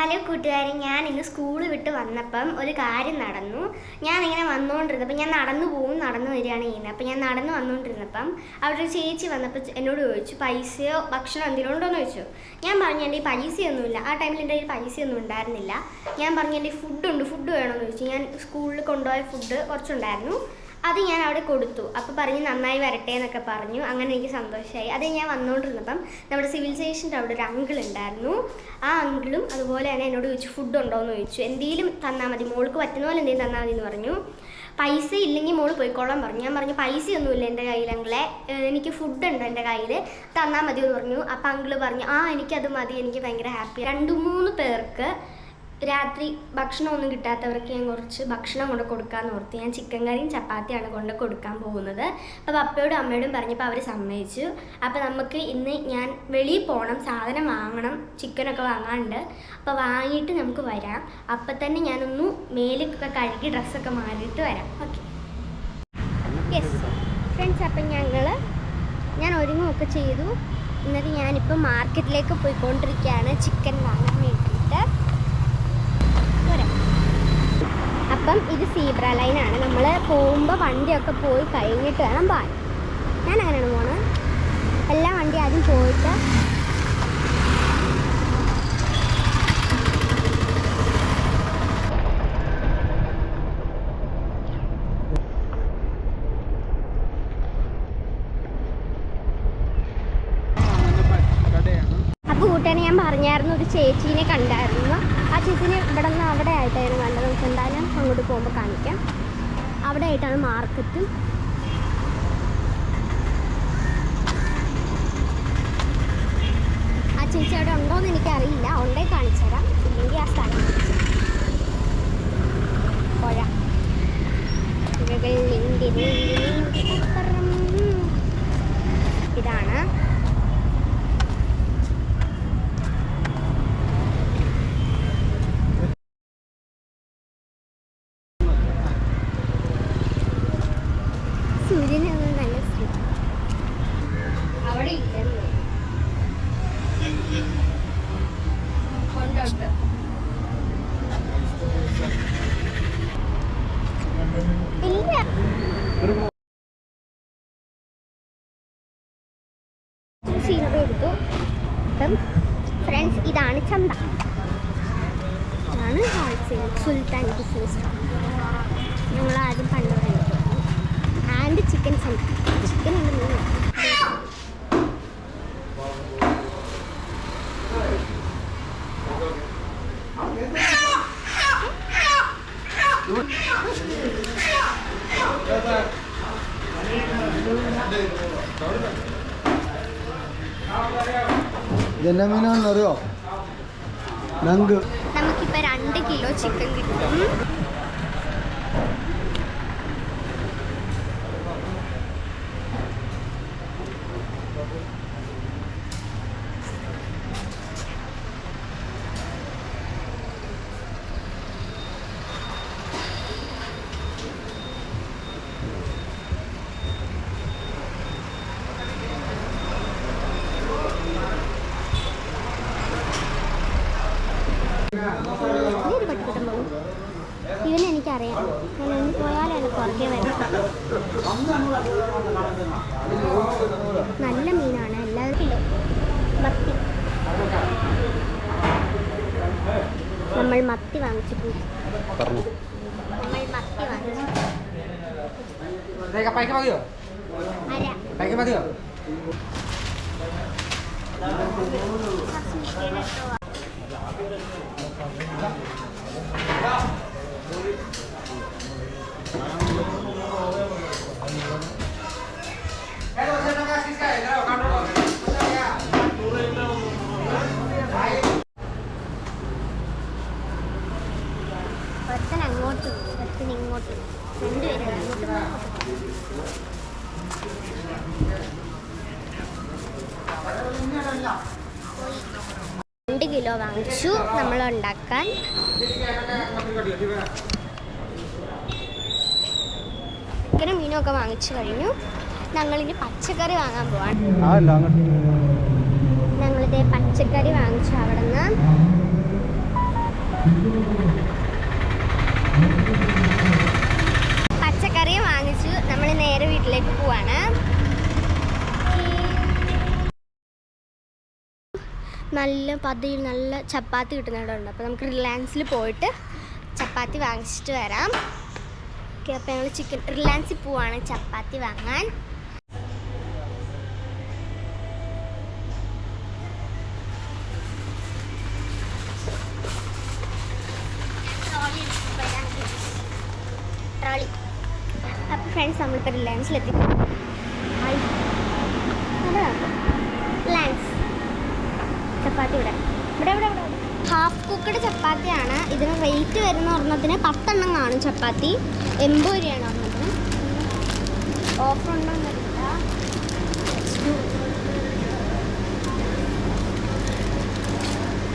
Hello കൂട്ടുകാരെ, ഞാൻ ഇന്ന് സ്കൂൾ വിട്ട് വന്നപ്പം ഒരു കാര്യം നടന്നു. ഞാനിങ്ങനെ വന്നുകൊണ്ടിരുന്നപ്പം ഞാൻ നടന്നു വരികയാണ് ചെയ്യുന്നത്. അപ്പം ഞാൻ നടന്നു വന്നുകൊണ്ടിരുന്നപ്പം അവിടെ ഒരു ചേച്ചി വന്നപ്പോൾ എന്നോട് ചോദിച്ചു പൈസയോ ഭക്ഷണം എന്തെങ്കിലും ഉണ്ടോയെന്ന് ചോദിച്ചു. ഞാൻ പറഞ്ഞു എൻ്റെ ഈ പൈസയൊന്നുമില്ല. ആ ടൈമിൽ എൻ്റെ കയ്യിൽ പൈസയൊന്നും ഉണ്ടായിരുന്നില്ല. ഞാൻ പറഞ്ഞു എൻ്റെ ഫുഡ് വേണമെന്ന് ചോദിച്ചു. ഞാൻ സ്കൂളിൽ കൊണ്ടുപോയ ഫുഡ് കുറച്ചുണ്ടായിരുന്നു, അത് ഞാൻ അവിടെ കൊടുത്തു. അപ്പോൾ പറഞ്ഞ് നന്നായി വരട്ടെ എന്നൊക്കെ പറഞ്ഞു. അങ്ങനെ എനിക്ക് സന്തോഷമായി. അത് ഞാൻ വന്നുകൊണ്ടിരുന്നപ്പം നമ്മുടെ സിവിൽ സ്റ്റേഷൻ്റെ അവിടെ ഒരു അങ്കിൾ ഉണ്ടായിരുന്നു. ആ അങ്കിളും അതുപോലെ തന്നെ എന്നോട് ചോദിച്ചു ഫുഡ് ഉണ്ടോ എന്ന് ചോദിച്ചു. എന്തെങ്കിലും തന്നാൽ മതി, മോൾക്ക് പറ്റുന്ന പോലെ എന്തെങ്കിലും തന്നാൽ മതി എന്ന് പറഞ്ഞു. പൈസ ഇല്ലെങ്കിൽ മോള് പോയിക്കോളാൻ പറഞ്ഞു. ഞാൻ പറഞ്ഞു പൈസയൊന്നുമില്ല എൻ്റെ കയ്യിൽ അങ്കിളെ, എനിക്ക് ഫുഡ് ഉണ്ട് എൻ്റെ കയ്യിൽ, തന്നാൽ മതി എന്ന് പറഞ്ഞു. അപ്പോൾ അങ്കിള് പറഞ്ഞു എനിക്കത് മതി, എനിക്ക് ഭയങ്കര ഹാപ്പി. 2-3 പേർക്ക് രാത്രി ഭക്ഷണമൊന്നും കിട്ടാത്തവർക്ക് ഞാൻ കുറച്ച് ഭക്ഷണം കൊണ്ട് കൊടുക്കാമെന്ന് ഓർത്ത് ഞാൻ ചിക്കൻ കറിയും ചപ്പാത്തിയാണ് കൊണ്ട് കൊടുക്കാൻ പോകുന്നത്. അപ്പോൾ പപ്പയോടും അമ്മയോടും പറഞ്ഞപ്പോൾ അവർ സമ്മതിച്ചു. അപ്പോൾ നമുക്ക് ഇന്ന് ഞാൻ വെളിയിൽ പോകണം, സാധനം വാങ്ങണം, ചിക്കനൊക്കെ വാങ്ങാനുണ്ട്. അപ്പോൾ വാങ്ങിയിട്ട് നമുക്ക് വരാം. അപ്പം തന്നെ ഞാനൊന്ന് മേലൊക്കെ കഴുകി ഡ്രസ്സൊക്കെ മാറിയിട്ട് വരാം. ഓക്കെ യെസ് ഫ്രണ്ട്സ്, അപ്പം ഞാൻ ഒരുങ്ങുകയൊക്കെ ചെയ്തു. എന്നിട്ട് ഞാനിപ്പോൾ മാർക്കറ്റിലേക്ക് പോയിക്കൊണ്ടിരിക്കുകയാണ് ചിക്കൻ വാങ്ങാൻ വേണ്ടിയിട്ട്. അപ്പം ഇത് സീബ്ര ലൈനാണ്. നമ്മൾ പോകുമ്പോൾ വണ്ടിയൊക്കെ പോയി കഴിഞ്ഞിട്ട് വേണം പോകാൻ. ഞാൻ അങ്ങനെയാണ് പോണത്. എല്ലാ വണ്ടി ആദ്യം പോയിട്ട് അപ്പോൾ കൂട്ടുകാരെ, ഞാൻ പറഞ്ഞായിരുന്നു ഒരു ചേച്ചീനെ കണ്ടായിരുന്നു. ആ ചേച്ചീനെ ഇവിടെ നിന്ന് അവിടെ ആയിട്ടായിരുന്നു കണ്ടത്. നമുക്ക് എന്തായാലും അങ്ങോട്ട് പോകുമ്പോൾ കാണിക്കാം. അവിടെ ആയിട്ടാണ് മാർക്കറ്റും. ആ ചേച്ചി അവിടെ ഉണ്ടോയെന്ന് എനിക്കറിയില്ല. ഉണ്ടേ കാണിച്ചു തരാം, ഇല്ലെങ്കിൽ ആ സ്ഥലം പുഴ ഇതാണ്. സൂര്യനൊന്നും നല്ല അവിടെ ഇല്ലെന്ന് കൊണ്ടോട്ട് ഇല്ല. സീനറി എടുത്തു. അപ്പം ഫ്രണ്ട്സ്, ഇതാണ് ചന്ത, ഇതാണ് ഹോൾസെയിൽ സുൽത്താൻ ബിസിനസ്. ഞങ്ങൾ ആദ്യം പണ്ടുപോലെ ആൻഡ് ചിക്കൻ സെൻറ്റർ. ചിക്കൻ ഉണ്ട്. ഇതെന്നാ മീനാണെന്നറിയോ? നമുക്കിപ്പോൾ 2 കിലോ ചിക്കൻ കിട്ടും. ഇവനെനിക്കറിയാം, ഞാൻ എന്ന് പോയാലും എന്നെ പുറകെ വരും. നല്ല മീനാണ്. എല്ലാവർക്കും മത്തി. നമ്മൾ മത്തി വാങ്ങിച്ചിട്ടുണ്ട്. ഒരുത്തൻ അങ്ങോട്ടും ഒരുത്തൻ ഇങ്ങോട്ടും, 2 പേരുണ്ട് അങ്ങോട്ടും. 2 കിലോ വാങ്ങിച്ചു നമ്മൾ ഉണ്ടാക്കാൻ. ചിക്കനും മീനും ഒക്കെ വാങ്ങിച്ചു കഴിഞ്ഞു. ഞങ്ങളിനി പച്ചക്കറി വാങ്ങാൻ പോവാണ്. ഞങ്ങളിത് പച്ചക്കറി വാങ്ങിച്ചു അവിടെ നിന്ന്. പച്ചക്കറിയും വാങ്ങിച്ചു. നമ്മൾ നേരെ വീട്ടിലേക്ക് പോവാണ്. നല്ല പതിയിൽ നല്ല ചപ്പാത്തി കിട്ടുന്നിടമുണ്ട്. അപ്പോൾ നമുക്ക് റിലയൻസിൽ പോയിട്ട് ചപ്പാത്തി വാങ്ങിച്ചിട്ട് വരാം. ഓക്കെ, അപ്പോൾ ഞങ്ങൾ റിലയൻസിൽ പോവാണ് ചപ്പാത്തി വാങ്ങാൻ. ട്രോളി. അപ്പോൾ ഫ്രണ്ട്സ്, നമ്മളിപ്പോൾ റിലയൻസിലെത്തി. റിലയൻസ് ചപ്പാത്തി ഇവിടെ ഇവിടെ ഇവിടെ ഇവിടെ ഹാഫ് കുക്കഡ് ചപ്പാത്തിയാണ്. ഇതിന് റേറ്റ് വരുന്ന ഒരെണ്ണത്തിന് 10 എണ്ണം കാണും. ചപ്പാത്തി 80 രൂപയാണ് ഒരെണ്ണത്തിന്. ഓഫർ ഉണ്ടോന്നറിയില്ല.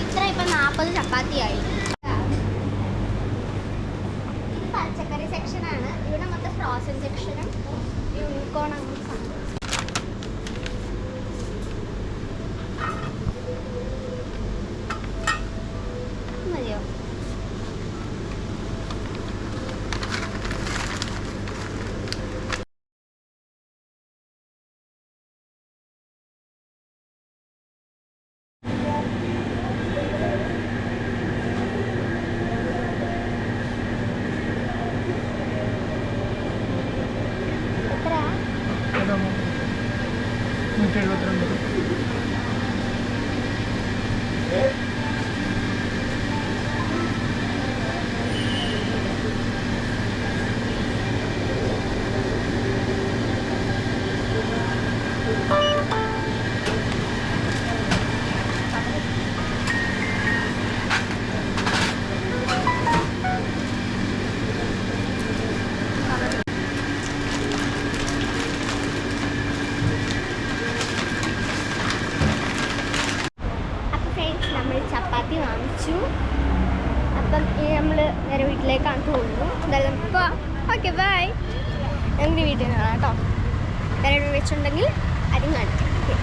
ഇത്ര ഇപ്പം 40 ചപ്പാത്തിയായി. ഇത് പച്ചക്കറി സെക്ഷനാണ്. ഇവിടെ മൊത്തം ഫ്രോസൺ സെക്ഷനും യൂണിക്കോൺ അങ്ങനെ സാധനം. മതിയോ? എത്രയാ? 172. ചപ്പാത്തി വാങ്ങിച്ചു. അപ്പം നമ്മൾ നേരെ വീട്ടിലേക്കാണ് പോകുന്നു. എന്തായാലും ഇപ്പോൾ ഓക്കെ ബൈ. ഞങ്ങളുടെ വീട്ടിൽ നിന്നാണ് കേട്ടോ. വേറെ വെച്ചിട്ടുണ്ടെങ്കിൽ അതും കാണിക്കാം. ഓക്കെ.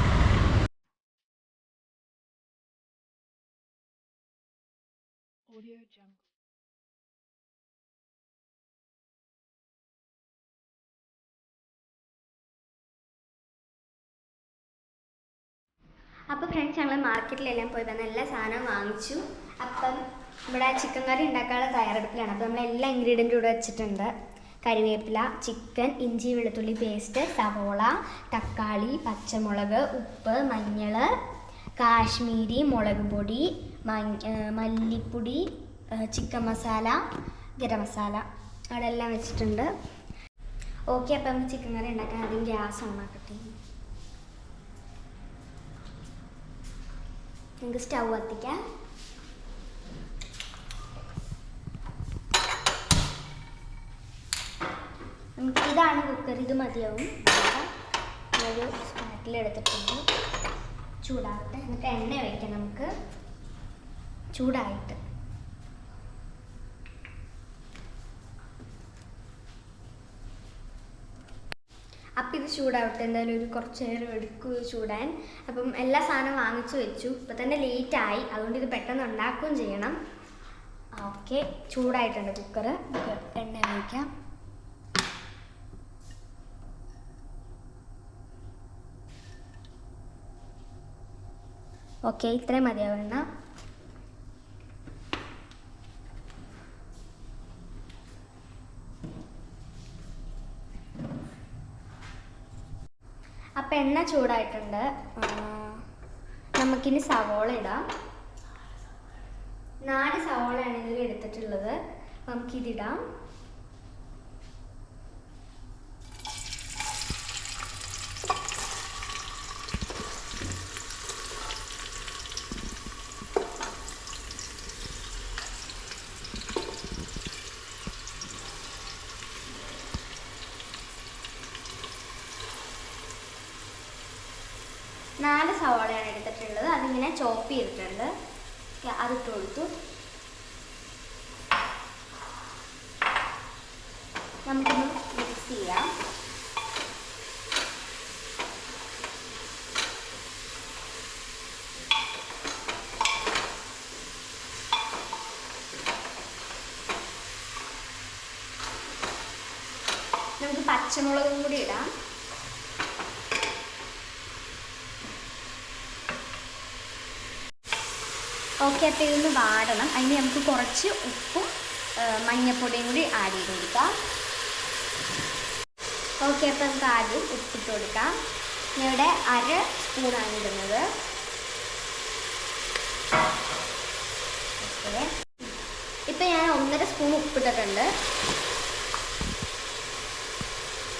അപ്പോൾ ഫ്രണ്ട്സ്, ഞങ്ങൾ മാർക്കറ്റിലെല്ലാം പോയി വന്ന എല്ലാ സാധനവും വാങ്ങിച്ചു. അപ്പം ഇവിടെ ചിക്കൻ കറി ഉണ്ടാക്കാനുള്ള തയ്യാറെടുപ്പിലാണ്. അപ്പോൾ നമ്മൾ എല്ലാ ഇൻഗ്രീഡിയൻറ്റും ഇവിടെ വെച്ചിട്ടുണ്ട്. കരിവേപ്പില, ചിക്കൻ, ഇഞ്ചി വെളുത്തുള്ളി പേസ്റ്റ്, സവോള, തക്കാളി, പച്ചമുളക്, ഉപ്പ്, മഞ്ഞൾ, കാശ്മീരി മുളക് പൊടി, മല്ലിപ്പൊടി, ചിക്കൻ മസാല, ഗരം മസാല അവിടെ എല്ലാം വെച്ചിട്ടുണ്ട്. ഓക്കെ, അപ്പം നമുക്ക് ചിക്കൻ കറി ഉണ്ടാക്കാൻ ആദ്യം ഗ്യാസ് ഓണാക്കട്ടെ. നമുക്ക് സ്റ്റൗ കത്തിക്കാം. ഇതാണ് കുക്കർ. ഇത് മതിയാവും. ഒരു സ്പാറ്റിലെടുത്തിട്ടുണ്ട്. ചൂടാവട്ടെ. എന്നിട്ട് എണ്ണ ഒഴിക്കാം നമുക്ക്. ചൂടായിട്ട് അപ്പം ഇത് ചൂടാവട്ടെ. എന്തായാലും ഒരു കുറച്ച് നേരം എടുക്കും ചൂടാൻ. അപ്പം എല്ലാ സാധനവും വാങ്ങിച്ചു വെച്ചു. ഇപ്പം തന്നെ ലേറ്റായി, അതുകൊണ്ട് ഇത് പെട്ടെന്ന് ഉണ്ടാക്കുകയും ചെയ്യണം. ഓക്കെ, ചൂടായിട്ടുണ്ട് കുക്കർ. എണ്ണ ഒഴിക്കാം. ഓക്കെ, ഇത്രയും മതിയാവും എണ്ണ. അപ്പം എണ്ണ ചൂടായിട്ടുണ്ട്. നമുക്കിനി സവോള ഇടാം. 4 സവോളയാണ് ഇതിൽ എടുത്തിട്ടുള്ളത്. നമുക്കിതിടാം. നാല് സവാളയാണ് എടുത്തിട്ടുള്ളത്. അതിങ്ങനെ ചോപ്പ് ചെയ്തിട്ടുണ്ട്. അതിട്ട് കൊടുത്തു. നമുക്കൊന്ന് മിക്സ് ചെയ്യാം. നമുക്ക് പച്ചമുളകും കൂടി ഇടാം. ഓക്കെ, അപ്പോൾ ഇതൊന്ന് വാടണം. അതിന് നമുക്ക് കുറച്ച് ഉപ്പും മഞ്ഞൾപ്പൊടിയും കൂടി ആഡ് ചെയ്ത് കൊടുക്കാം. ഓക്കെ, അപ്പോൾ നമുക്ക് ആദ്യം ഉപ്പിട്ട് കൊടുക്കാം. ഞാൻ ഇവിടെ 1/2 സ്പൂണാണ് ഇടുന്നത്. ഓക്കെ, ഇപ്പം ഞാൻ 1.5 സ്പൂൺ ഉപ്പിട്ടിട്ടുണ്ട്.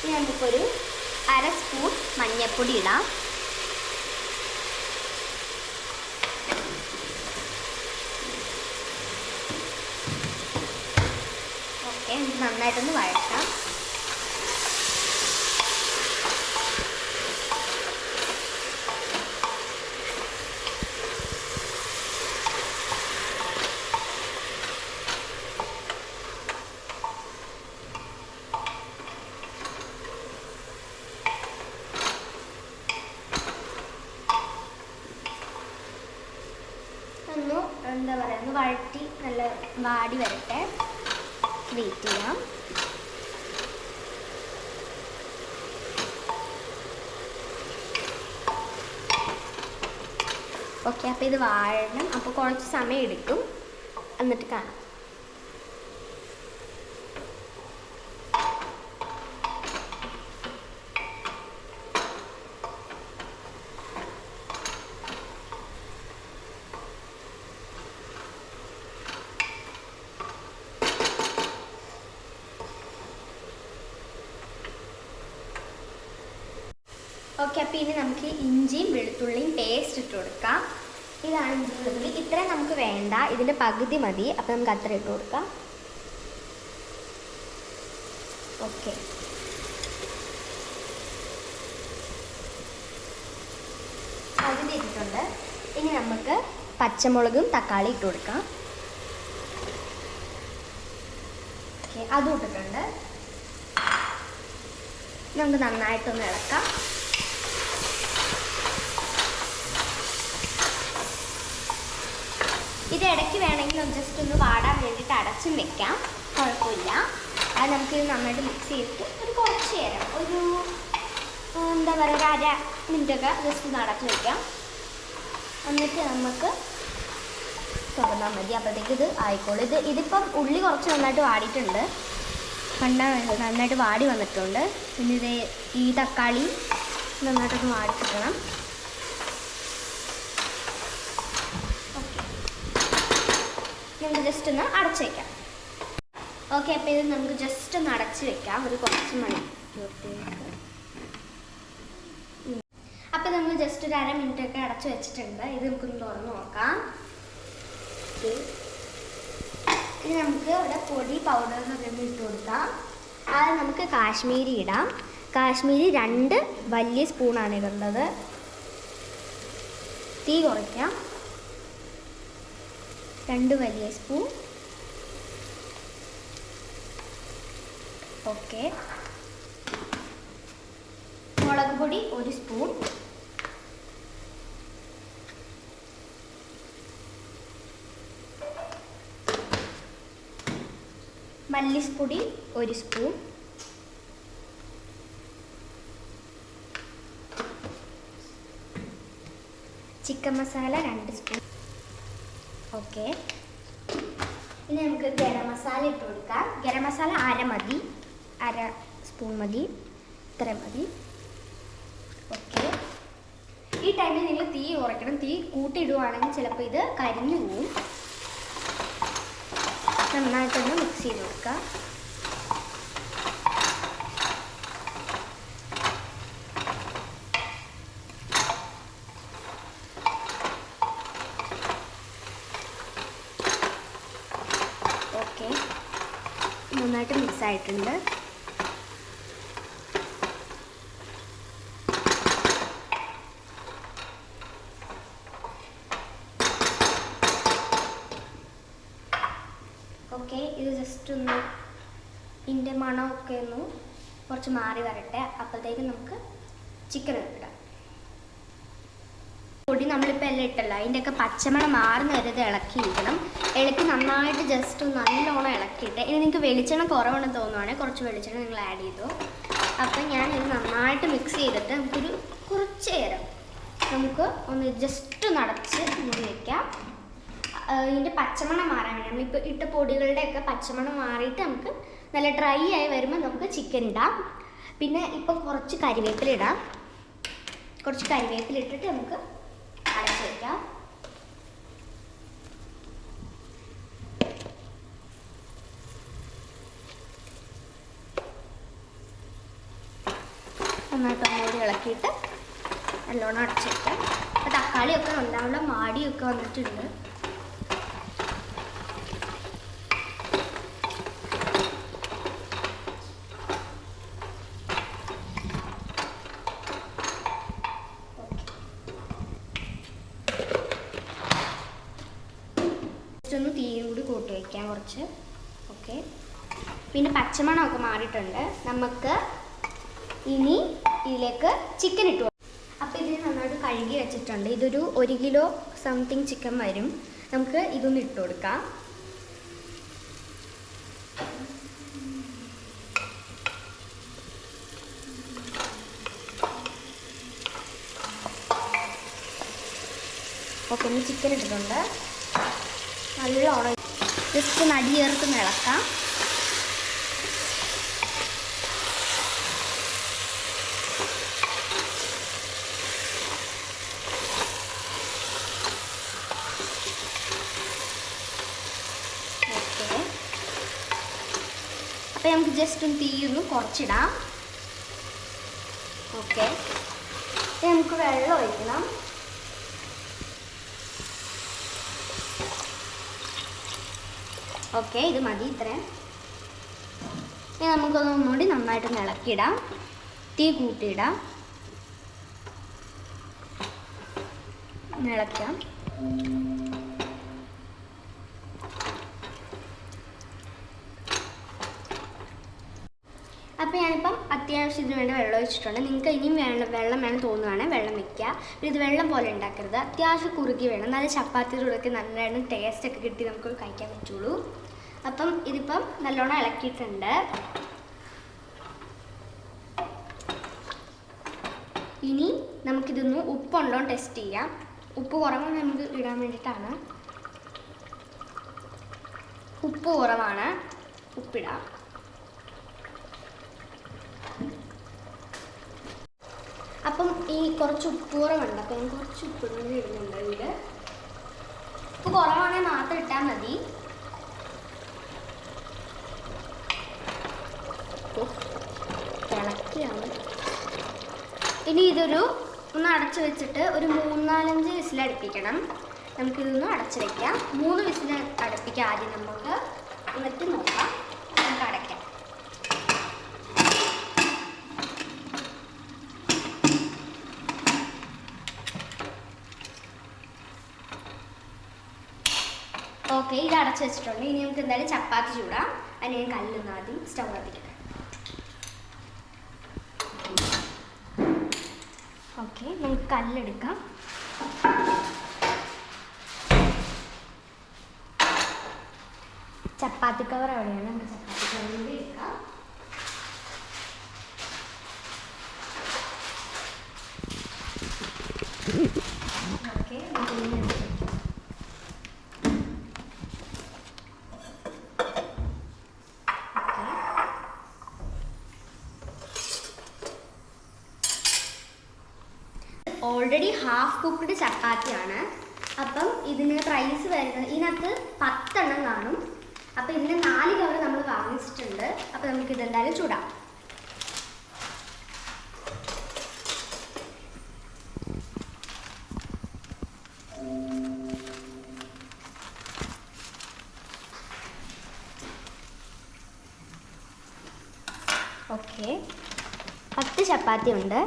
ഇനി നമുക്കൊരു 1/2 സ്പൂൺ മഞ്ഞൾപ്പൊടി ഇടാം. ഓക്കെ, നമുക്ക് നന്നായിട്ടൊന്ന് വഴറ്റാം. എന്താ പറയുക, ഒന്ന് വഴറ്റി നല്ല വാടി വരട്ടെ, വെയിറ്റ് ചെയ്യാം. ഓക്കെ, അപ്പോൾ ഇത് വാഴണം. അപ്പോൾ കുറച്ച് സമയം എടുക്കും, എന്നിട്ട് കാണാം. ഓക്കെ, അപ്പോൾ ഇനി നമുക്ക് ഇഞ്ചിയും വെളുത്തുള്ളിയും പേസ്റ്റ് ഇട്ട് കൊടുക്കാം. ഇതാണ് ഇഞ്ചി വെളുത്തുള്ളി. ഇത്രയും നമുക്ക് വേണ്ട, ഇതിൻ്റെ പകുതി മതി. അപ്പോൾ നമുക്ക് അത്ര ഇട്ട് കൊടുക്കാം. ഓക്കെ, പകുതി ഇട്ടിട്ടുണ്ട്. ഇനി നമുക്ക് പച്ചമുളകും തക്കാളി ഇട്ട് കൊടുക്കാം. ഓക്കെ, അതും ഇട്ടിട്ടുണ്ട്. നമുക്ക് നന്നായിട്ടൊന്ന് ഇളക്കാം. ഇത് ഇടയ്ക്ക് വേണമെങ്കിൽ ജസ്റ്റ് ഒന്ന് വാടാൻ വേണ്ടിയിട്ട് അടച്ചും വെക്കാം, കുഴപ്പമില്ല. അത് നമുക്കിത് നന്നായിട്ട് മിക്സ് ചെയ്തിട്ട് ഒരു കുറച്ച് നേരം, ഒരു എന്താ പറയുക, 1/2 മിനിറ്റൊക്കെ ജസ്റ്റ് ഒന്ന് അടച്ച് വയ്ക്കാം. എന്നിട്ട് നമുക്ക് തുറന്നാൽ മതി. അപ്പോഴത്തേക്ക് ഇത് ആയിക്കോളും. ഇതിപ്പം ഉള്ളി കുറച്ച് നന്നായിട്ട് വാടിയിട്ടുണ്ട്, നന്നായിട്ട് വാടി വന്നിട്ടുണ്ട്. പിന്നെ ഇത് ഈ തക്കാളി നന്നായിട്ടൊന്ന് വാടി കിട്ടണം. നമുക്ക് ജസ്റ്റ് ഒന്ന് അടച്ച് വയ്ക്കാം. ഓക്കെ, അപ്പോൾ ഇത് നമുക്ക് ജസ്റ്റ് ഒന്ന് അടച്ച് വെക്കാം ഒരു കുറച്ച് മണിക്കൂറത്തേക്ക്. അപ്പോൾ നമ്മൾ ജസ്റ്റ് ഒരു 1/2 മിനിറ്റൊക്കെ അടച്ച് വെച്ചിട്ടുണ്ട്. ഇത് നമുക്കൊന്ന് തുറന്ന് നോക്കാം. ഇനി നമുക്ക് ഇവിടെ പൊടി പൗഡറിനൊക്കെ ഇട്ട് കൊടുക്കാം. അത് നമുക്ക് കാശ്മീരി ഇടാം. കാശ്മീരി 2 വലിയ സ്പൂണാണ് ഇടേണ്ടത്. തീ കുറയ്ക്കാം. 2 വലിയ സ്പൂൺ. ഓക്കെ, മുളക് പൊടി 1 സ്പൂൺ. മല്ലിപ്പൊടി 1 spoon. Chicken masala 2 spoon. Okay, ഇനി നമുക്ക് ഗരം മസാല ഇട്ട് കൊടുക്കാം. ഗരം മസാല 1/2 മതി, 1/2 സ്പൂൺ മതി, ഇത്ര മതി. ഓക്കെ, ഈ ടൈമിൽ നിങ്ങൾ തീ കുറയ്ക്കണം. തീ കൂട്ടിയിടുവാണെങ്കിൽ ചിലപ്പോൾ ഇത് കരിഞ്ഞു പോവും. നന്നായിട്ടൊന്ന് മിക്സ് ചെയ്ത് കൊടുക്കാം. ഓക്കെ, നന്നായിട്ട് മിക്സ് ആയിട്ടുണ്ട്. ഓക്കെ, ഇത് ജസ്റ്റ് ഒന്ന് ഇതിൻ്റെ മണമൊക്കെ ഒന്ന് കുറച്ച് മാറി വരട്ടെ. അപ്പോഴത്തേക്കും നമുക്ക് ചിക്കൻ ഇടാം. പൊടി നമ്മളിപ്പോൾ എല്ലാം ഇട്ടല്ലോ, അതിൻ്റെയൊക്കെ പച്ചമണം മാറുന്ന വരെ ഇത് ഇളക്കി നന്നായിട്ട് ജസ്റ്റ് നല്ലോണം ഇളക്കിയിട്ട്. ഇനി നിങ്ങൾക്ക് വെളിച്ചെണ്ണ കുറവുണ്ടെന്ന് തോന്നുവാണെങ്കിൽ കുറച്ച് വെളിച്ചെണ്ണ നിങ്ങൾ ആഡ് ചെയ്തു. അപ്പം ഞാനിത് നന്നായിട്ട് മിക്സ് ചെയ്തിട്ട് നമുക്കൊരു കുറച്ച് നേരം നമുക്ക് ഒന്ന് ജസ്റ്റ് നടച്ച് മൂടി വയ്ക്കാം. ഇതിൻ്റെ പച്ചമണം മാറാൻ വേണ്ടി നമ്മളിപ്പോൾ ഇട്ട പൊടികളുടെയൊക്കെ പച്ചമണം മാറിയിട്ട് നമുക്ക് നല്ല ഡ്രൈ ആയി വരുമ്പോൾ നമുക്ക് ചിക്കൻ ഇടാം. പിന്നെ ഇപ്പം കുറച്ച് കരിവേപ്പില ഇടാം. കുറച്ച് കരിവേപ്പില ഇട്ടിട്ട് നമുക്ക് അടച്ച് വയ്ക്കാം. നന്നായിട്ട് ഒന്നുകൂടി ഇളക്കിയിട്ട് നല്ലോണം അടച്ച് വയ്ക്കാം. അപ്പോൾ തക്കാളിയൊക്കെ ഉണ്ടാവുള്ള മാടിയൊക്കെ വന്നിട്ടുണ്ട്. ഒന്ന് തീയും കൂടി കൂട്ടി വയ്ക്കാം കുറച്ച്. ഓക്കെ, പിന്നെ പച്ചമണമൊക്കെ മാറിയിട്ടുണ്ട്. നമുക്ക് ഇനി ഇതിലേക്ക് ചിക്കൻ ഇട്ടു. അപ്പോൾ ഇതിന് നന്നായിട്ട് കഴുകി വെച്ചിട്ടുണ്ട്. ഇതൊരു 1 കിലോ സംതിങ് ചിക്കൻ വരും. നമുക്ക് ഇതൊന്ന് ഇട്ട് കൊടുക്കാം. ഓക്കെ, ഇനി ചിക്കൻ ഇട്ടിട്ടുണ്ട്. നല്ലോണം ജസ്റ്റ് നടി ചേർത്ത് ഇളക്കാം. ഓക്കെ, അപ്പം നമുക്ക് ജസ്റ്റ് ഒന്ന് തീയൊന്ന് കുറച്ചിടാം. ഓക്കെ, നമുക്ക് വെള്ളം ഒഴിക്കണം. ഓക്കെ, ഇത് മതി ഇത്രയും. ഇനി നമുക്കൊന്നുകൂടി നന്നായിട്ടൊന്ന് ഇളക്കിയിടാം. തീ കൂട്ടിയിടാം. ഇളക്കാം. അപ്പോൾ ഞാനിപ്പം അത്യാവശ്യം ഇതിന് വേണ്ടി വെള്ളം ഒഴിച്ചിട്ടുണ്ട്. നിങ്ങൾക്ക് ഇനിയും വെള്ളം വേണം തോന്നുകയാണെങ്കിൽ വെള്ളം വയ്ക്കുക. പിന്നെ ഇത് വെള്ളം പോലെ ഉണ്ടാക്കരുത്, അത്യാവശ്യം കുറുകി വേണം. നല്ല ചപ്പാത്തിയോടൊക്കെ നല്ലതായിട്ട് ടേസ്റ്റൊക്കെ കിട്ടി നമുക്ക് കഴിക്കാൻ പറ്റുള്ളൂ. അപ്പം ഇതിപ്പം നല്ലോണം ഇളക്കിയിട്ടുണ്ട്. ഇനി നമുക്കിതൊന്ന് ഉപ്പുണ്ടോ ടെസ്റ്റ് ചെയ്യാം. ഉപ്പ് കുറവാണ് നമുക്ക് ഇടാൻ വേണ്ടിയിട്ടാണ്. ഉപ്പ് കുറവാണ്, ഉപ്പിടാം. അപ്പം ഈ കുറച്ച് ഉപ്പ് കുറവുണ്ട്. അപ്പം ഞാൻ കുറച്ച് ഉപ്പ് കൂടി ഇടുന്നുണ്ട്. ഇതിൽ ഉപ്പ് കുറവാണെങ്കിൽ മാത്രം ഇട്ടാൽ മതി. ഇളക്കിയാണ്. ഇനി ഇതൊരു ഒന്ന് അടച്ചു വെച്ചിട്ട് ഒരു 3-4 വിസിൽ അടുപ്പിക്കണം. നമുക്കിതൊന്ന് അടച്ചു വയ്ക്കാം. 3 വിസിൽ അടുപ്പിക്കാം ആദ്യം നമുക്ക്. എന്നിട്ട് നോക്കാം, നമുക്ക് അടയ്ക്കാം. ഓക്കെ, ഇത് അടച്ചു വെച്ചിട്ടുണ്ട്. ഇനി നമുക്ക് എന്തായാലും ചപ്പാത്തി ചൂടാം. അതിന് ഞാൻ കല്ലൊന്ന് ആദ്യം സ്റ്റവ് കത്തിക്കട്ടെ. ഓക്കെ, നമുക്ക് കല്ലെടുക്കാം. ചപ്പാത്തി കവർ എവിടെയാണ്? നമുക്ക് ചപ്പാത്തി കവർ കൂടി എടുക്കാം. ഓക്കെ, ഓൾറെഡി ഹാഫ് കുക്ക്ഡ് ചപ്പാത്തിയാണ്. അപ്പം ഇതിന് പ്രൈസ് വരുന്നത് ഇതിനകത്ത് 10 എണ്ണം കാണും. അപ്പം ഇതിന് 4 കവർ നമ്മൾ വാങ്ങിച്ചിട്ടുണ്ട്. അപ്പം നമുക്കിത് എന്തായാലും ചൂടാം. ഓക്കെ, 10 ചപ്പാത്തി ഉണ്ട്.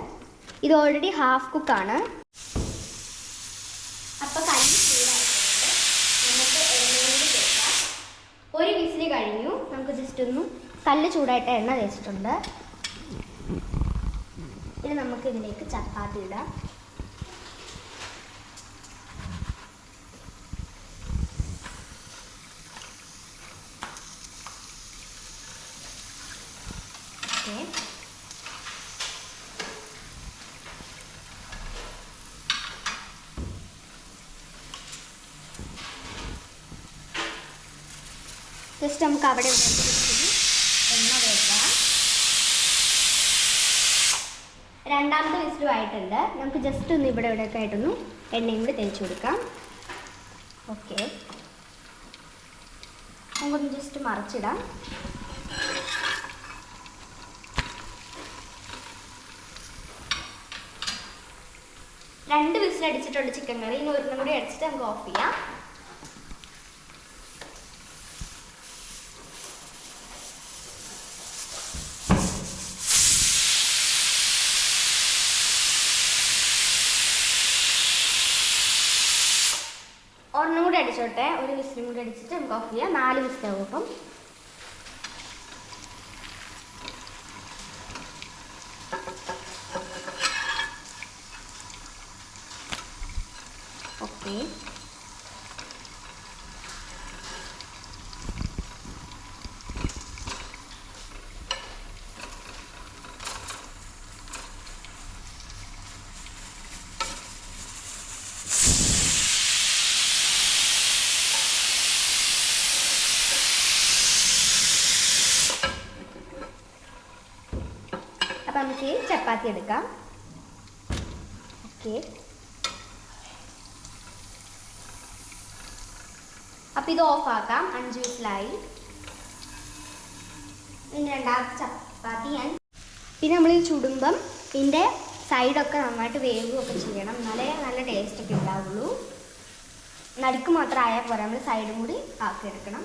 ഇത് ഓൾറെഡി ഹാഫ് കുക്കാണ്. അപ്പോൾ കല്ല് ചൂടായിട്ടുണ്ട്. നമുക്ക് എണ്ണയോട് തേക്കാം. ഒരു വിസിൽ കഴിഞ്ഞു. നമുക്ക് ജസ്റ്റ് ഒന്ന് കല്ല് ചൂടായിട്ട് എണ്ണ തേച്ചിട്ടുണ്ട്. ഇനി നമുക്ക് ഇതിലേക്ക് ചപ്പാത്തി ഇടാം. ഓക്കെ, ജസ്റ്റ് നമുക്ക് അവിടെ എണ്ണ തേക്കാം. രണ്ടാമത്തെ വിസിലും ആയിട്ടുണ്ട്. നമുക്ക് ജസ്റ്റ് ഒന്ന് ഇവിടെയൊക്കെ ആയിട്ടൊന്ന് എണ്ണയും കൂടി തേച്ച് കൊടുക്കാം. ഓക്കെ, നമുക്കൊന്ന് ജസ്റ്റ് മറിച്ചിടാം. രണ്ട് വിസിൽ അടിച്ചിട്ടുണ്ട് ചിക്കൻ കറി. ഇനി ഒരെണ്ണം കൂടി അടിച്ചിട്ട് നമുക്ക് ഓഫ് ചെയ്യാം. ഒരെണ്ണം കൂടി അടിച്ചോട്ടെ, ഒരു വിസിലും കൂടി അടിച്ചിട്ട് നമുക്ക് ഓഫ് ചെയ്യാം. 4 വിസിലാവും അപ്പം. ഓക്കെ, അപ്പം നമുക്ക് ചപ്പാത്തി എടുക്കാം. ഓക്കെ, അപ്പം ഇത് ഓഫാക്കാം. 5 വിസിലായി. ഇനി രണ്ടാമത്തെ ചപ്പാത്തി പിന്നെ നമ്മൾ ചുടുമ്പം ഇതിൻ്റെ സൈഡൊക്കെ നന്നായിട്ട് വേവുകയൊക്കെ ചെയ്യണം, എന്നാലേ നല്ല ടേസ്റ്റൊക്കെ ഉണ്ടാവുള്ളൂ. നടുക്ക് മാത്രം ആയാൽ പോരാ, നമ്മൾ സൈഡും കൂടി ആക്കിയെടുക്കണം.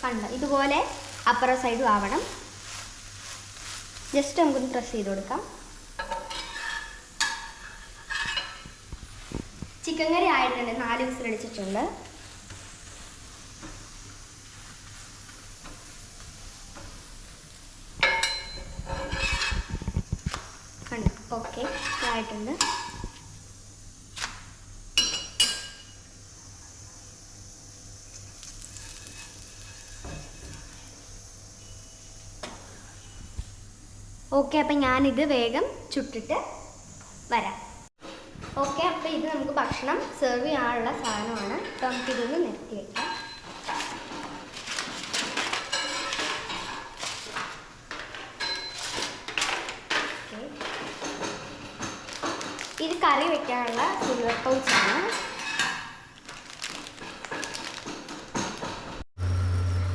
കണ്ട ഇതുപോലെ അപ്പുറ സൈഡും ആവണം. ജസ്റ്റ് നമുക്കൊന്ന് പ്രസ് ചെയ്ത് കൊടുക്കാം. ചിക്കൻ കറി ആയിട്ടുണ്ട്. 4 വിസിൽ അടിച്ചിട്ടുണ്ട്. ഓക്കെ, ആയിട്ടുണ്ട്. ഓക്കെ, അപ്പം ഞാനിത് വേഗം ചുട്ടിട്ട് വരാം. ഓക്കെ, അപ്പോൾ ഇത് നമുക്ക് ഭക്ഷണം സെർവ് ചെയ്യാനുള്ള സാധനമാണ്. അപ്പോൾ നമുക്കിതൊന്ന് നിരത്തി വയ്ക്കാം. ഇത് കറി വെക്കാനുള്ള സിൽവർ പൗച്ചാണ്.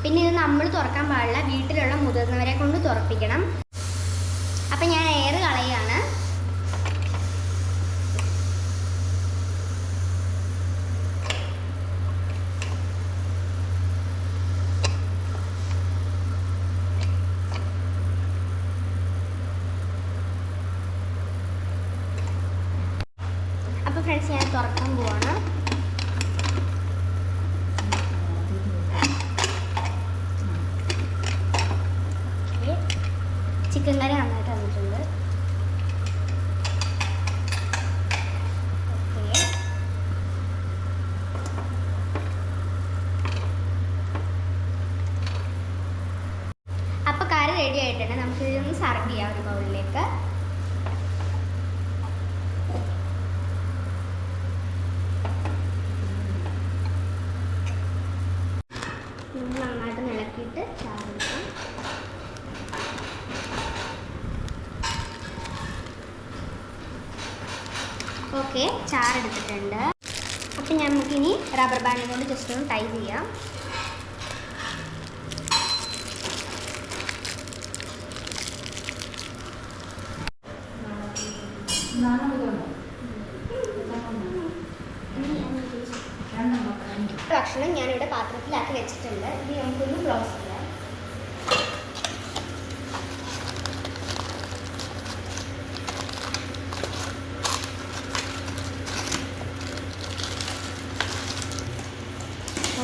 പിന്നെ ഇത് നമ്മൾ തുറക്കാൻ പാടില്ല, വീട്ടിലുള്ള മുതിർന്നവരെ കൊണ്ട് തുറപ്പിക്കണം. അപ്പം ഞാൻ എയർ കളയാണ്. അപ്പോൾ ഫ്രണ്ട്സ്, ഞാൻ തുറക്കാൻ പോവാണ്. ചിക്കൻ കറി നന്നായിട്ട് വന്നിട്ടുണ്ട്. ഓക്കെ, അപ്പോൾ കറി റെഡി ആയിട്ടുണ്ട്. നമുക്ക് ഇതൊന്ന് സർവ് ചെയ്യാം ഒരു ബൗളിലേക്ക്. നന്നായിട്ട് നിളക്കിയിട്ട് ചാറിക്കാം. ഓക്കെ, ചാറെടുത്തിട്ടുണ്ട്. അപ്പം നമുക്കിനി റബ്ബർ ബാൻഡ് കൊണ്ട് ജസ്റ്റ് ഒന്ന് ടൈ ചെയ്യാം. ഭക്ഷണം ഞാനിവിടെ പാത്രത്തിലാക്കി വെച്ചിട്ടുണ്ട്. ഇനി നമുക്കൊന്ന് ക്ലോസ് ചെയ്യാം.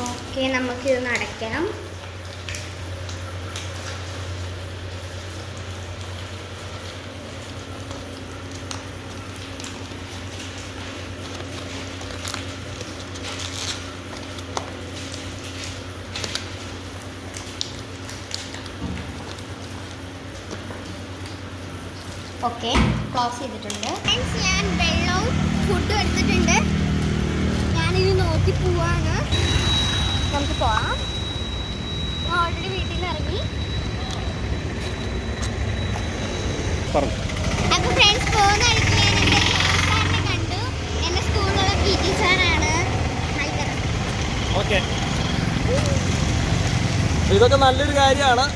ഓക്കെ, നമുക്കിതൊന്ന് അടയ്ക്കണം. ഓക്കെ, ക്ലോസ് ചെയ്തിട്ടുണ്ട്. ഫ്രണ്ട്സ്, ഞാൻ വെള്ളവും ഫുഡും എടുത്തിട്ടുണ്ട്. ഞാനിത് നോക്കി പോവാണ്. നമുക്ക് പോവാം. ഓൾറെഡി വീട്ടിൽ നിന്ന് ഇറങ്ങി. അപ്പോൾ ഫ്രണ്ട്സ്, പോകുന്ന വഴിക്ക് ഞാൻ എൻ്റെ സാറിനെ കണ്ടു. എൻ്റെ സ്കൂളിലുള്ള PT സാറാണ്. ഓക്കെ, ഇതൊക്കെ നല്ലൊരു കാര്യമാണ്.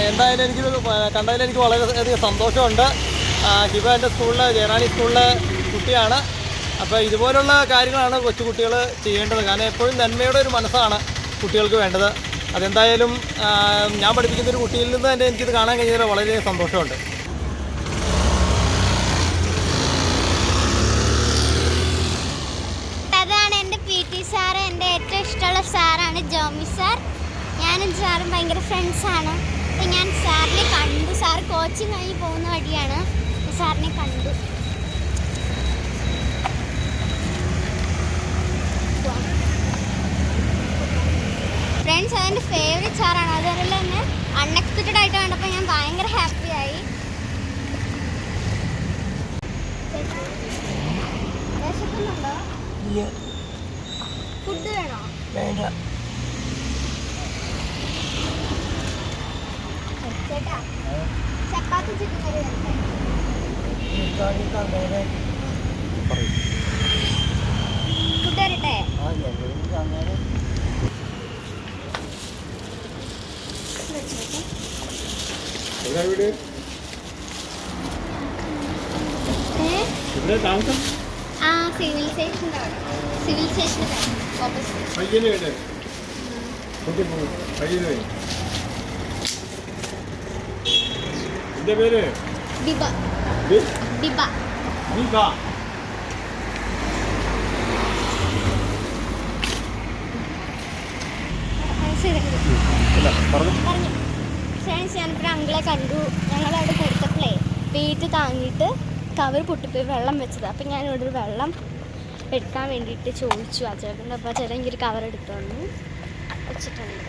എന്തായാലും എനിക്കിത് കണ്ടതിൽ എനിക്ക് വളരെയധികം സന്തോഷമുണ്ട്. ഹിബ എൻ്റെ സ്കൂളിലെ ജയറാണി സ്കൂളിലെ കുട്ടിയാണ്. അപ്പോൾ ഇതുപോലുള്ള കാര്യങ്ങളാണ് കൊച്ചുകുട്ടികൾ ചെയ്യേണ്ടത്. കാരണം എപ്പോഴും നന്മയുടെ ഒരു മനസ്സാണ് കുട്ടികൾക്ക് വേണ്ടത്. അതെന്തായാലും ഞാൻ പഠിപ്പിക്കുന്ന ഒരു കുട്ടിയിൽ നിന്ന് തന്നെ എനിക്കിത് കാണാൻ കഴിഞ്ഞതിൽ വളരെയധികം സന്തോഷമുണ്ട്. അതാണ് എൻ്റെ PT സാറ്. എൻ്റെ ഏറ്റവും ഇഷ്ടമുള്ള സാറാണ് ജോമി സാർ. ഞാനും സാറും ഭയങ്കര ഫ്രണ്ട്സാണ്. അപ്പം ഞാൻ സാറിനെ കണ്ടു. സാർ കോച്ചിങ് കഴിഞ്ഞ് പോകുന്ന വഴിയാണ്. സാറിനെ കണ്ടു. ഫ്രണ്ട്സ്, അതെൻ്റെ ഫേവറേറ്റ് സാറാണ്. അതുപോലെ തന്നെ അൺഎക്സ്പെക്റ്റഡ് ആയിട്ട് കണ്ടപ്പോൾ ഞാൻ ഭയങ്കര ഹാപ്പിയായി. വിശക്കുന്നുണ്ടോ? ഫുഡ് വേണോ? ചേട്ടാ, ചപ്പാത്തി ചിക്കൻ കറി വേണ്ടേ? ഫുഡ് തരട്ടെ? ആ, സിവിൽ സ്റ്റേഷൻ്റെ അവിടെ. സിവിൽ സ്റ്റേഷൻ്റെ ഓപ്പോസിറ്റ്. പേര് ബിബ. ബിബ. ബിബ. ഫ്രണ്ട്സ്, ഞാനിപ്പോൾ അങ്കിളെ കണ്ടു. ഞങ്ങളവിടെ കൊടുത്തപ്പോഴേ വെയിറ്റ് താങ്ങിയിട്ട് കവർ പൊട്ടിപ്പോയി വെള്ളം വെച്ചത്. അപ്പം ഞാനിവിടെ ഒരു വെള്ളം എടുക്കാൻ വേണ്ടിയിട്ട് ചോദിച്ചു ആ ചേട്ടൻ്റെ. അപ്പോൾ ആ ചേട്ടൻ എനിക്കൊരു കവർ എടുത്തു വന്നു വെച്ചിട്ടുണ്ട്.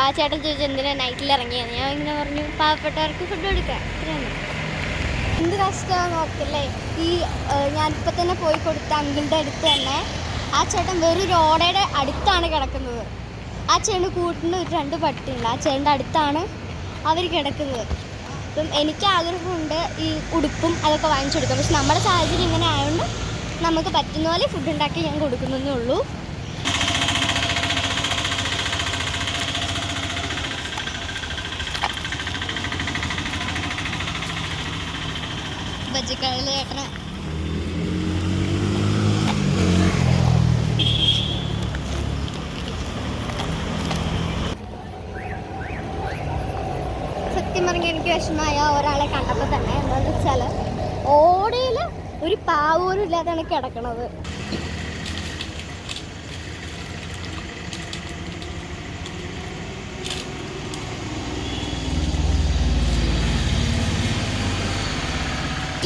ആ ചേട്ടൻ ചോദിച്ചു എന്തിനാ നൈറ്റിൽ ഇറങ്ങിയാണ്. ഞാൻ ഇങ്ങനെ പറഞ്ഞു പാവപ്പെട്ടവർക്ക് ഫുഡ് കൊടുക്കാം, ഇത്രയാണ്. എന്ത് കഷ്ടമാണ് നോക്കല്ലേ. ഈ ഞാനിപ്പോൾ തന്നെ പോയി കൊടുത്ത അങ്കിളുടെ അടുത്ത് തന്നെ ആ ചേട്ടൻ വെറും റോഡയുടെ അടുത്താണ് കിടക്കുന്നത്. ആ ചേട്ടന് കൂട്ടിന് 2 പട്ടിയുണ്ട്. ആ ചേട്ടൻ്റെ അടുത്താണ് അവർ കിടക്കുന്നത്. അപ്പം എനിക്ക് ആഗ്രഹമുണ്ട് ഈ ഉടുപ്പും അതൊക്കെ വാങ്ങിച്ചു കൊടുക്കാം. പക്ഷെ നമ്മുടെ സാഹചര്യം ഇങ്ങനെ ആയതുകൊണ്ട് നമുക്ക് പറ്റുന്ന പോലെ ഫുഡ് ഉണ്ടാക്കി ഞാൻ കൊടുക്കുന്നതേ ഉള്ളൂ. ബജ്ജിക്കടയിൽ ചേട്ടന് സത്യം പറഞ്ഞാൽ എനിക്ക് വിഷമമായ ഒരാളെ കണ്ടപ്പോൾ തന്നെ. എന്താണെന്ന് വെച്ചാൽ ഓടയിൽ ഒരു പാവൂരും ഇല്ലാതെയാണ് കിടക്കണത്.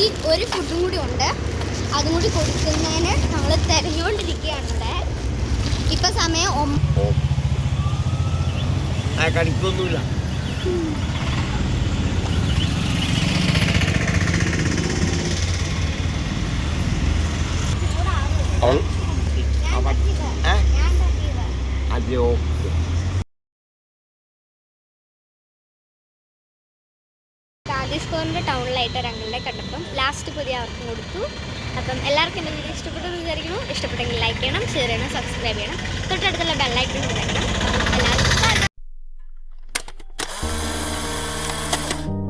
ഈ ഒരു ഫുഡും കൂടി ഉണ്ട്. അതും കൂടി കൊടുക്കുന്നതിന് നമ്മൾ തിരഞ്ഞുകൊണ്ടിരിക്കുകയാണ് ഇവിടെ. ഇപ്പം സമയം കണിക്കൊന്നുമില്ല. ഗാന്ധി സ്ക്വയറിൻ്റെ ടൗണിലായിട്ട് ഒരു അങ്കിളിനെ കണ്ടപ്പം ലാസ്റ്റ് പുതിയ അവർക്കും കൊടുത്തു. അപ്പം എല്ലാവർക്കും എൻ്റെ വീഡിയോ ഇഷ്ടപ്പെട്ടെന്ന് വിചാരിക്കുന്നു. ഇഷ്ടപ്പെട്ടെങ്കിൽ ലൈക്ക് ചെയ്യണം, ഷെയർ ചെയ്യണം, സബ്സ്ക്രൈബ് ചെയ്യണം. തൊട്ടടുത്തുള്ള ബെല്ലൈക്കൺ ഉണ്ടാക്കണം.